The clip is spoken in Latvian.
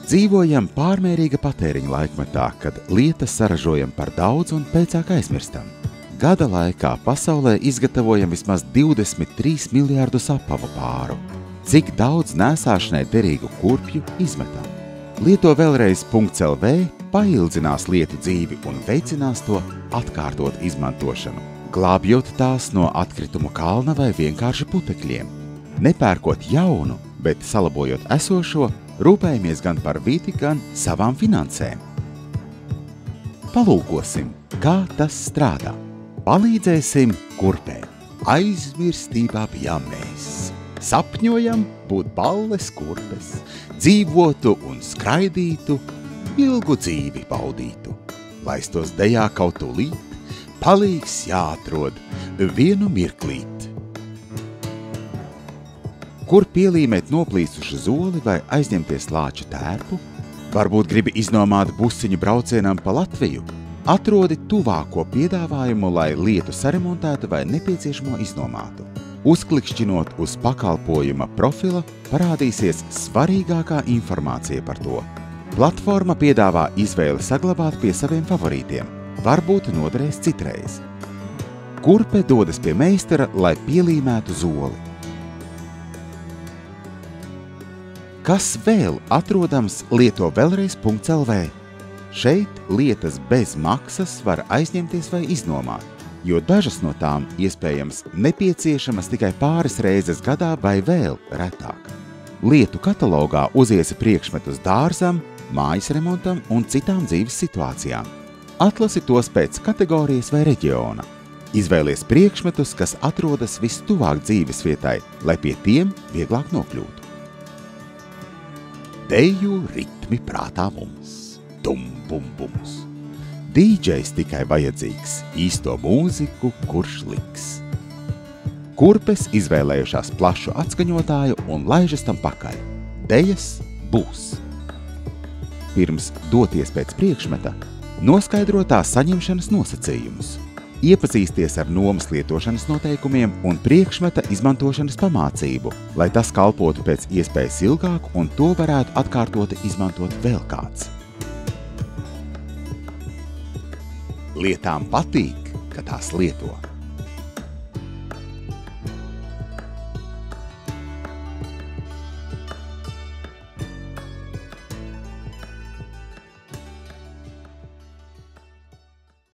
Dzīvojam pārmērīga patēriņa laikmetā, kad lietas saražojam par daudz un pēcāk aizmirstam. Gada laikā pasaulē izgatavojam vismaz 23 miljārdus apavu pāru. Cik daudz nēsāšanai derīgu kurpju izmetam? Lieto vēlreiz .lv paildzinās lietu dzīvi un veicinās to atkārtot izmantošanu, glābjot tās no atkritumu kalna vai vienkārši putekļiem. Nepērkot jaunu, bet salabojot esošo, rūpējamies gan par vidi, gan savām finansēm. Palūkosim, kā tas strādā. Palīdzēsim kurpēm. Aizmirstībā bijām mēs. Sapņojam būt balles kurpes, dzīvotu un skraidītu, ilgu dzīvi baudītu. Laistos dejā kaut tūlīt, palīgs jāatrod vienu mirklīt. Kur pielīmēt noplīsušu zoli vai aizņemties lāča tērpu? Varbūt gribi iznomāt busiņu braucienam pa Latviju? Atrodi tuvāko piedāvājumu, lai lietu saremontētu vai nepieciešamo iznomātu. Uzklikšķinot uz pakalpojuma profila, parādīsies svarīgākā informācija par to. Platforma piedāvā izvēli saglabāt pie saviem favorītiem. Varbūt noderēs citreiz. Kurpe dodas pie meistara, lai pielīmētu zoli. Kas vēl atrodams lieto vēlreiz .lv? Šeit lietas bez maksas var aizņemties vai iznomāt, jo dažas no tām iespējams nepieciešamas tikai pāris reizes gadā vai vēl retāk. Lietu katalogā uziesi priekšmetus dārzam, mājas remontam un citām dzīves situācijām. Atlasi tos pēc kategorijas vai reģiona. Izvēlies priekšmetus, kas atrodas vistuvāk dzīves vietai, lai pie tiem vieglāk nokļūtu. Deju ritmi prātā mums, bums. DJs tikai vajadzīgs, īsto mūziku, kurš liks. Kurpes izvēlējušās plašu atskaņotāju un laižas tam pakaļ. Dejas būs. Pirms doties pēc priekšmeta, noskaidro tā saņemšanas nosacījumus. Iepazīsties ar nomas lietošanas noteikumiem un priekšmeta izmantošanas pamācību, lai tas kalpotu pēc iespējas ilgāk un to varētu atkārtoti izmantot vēl kāds. Lietām patīk, ka tās lieto.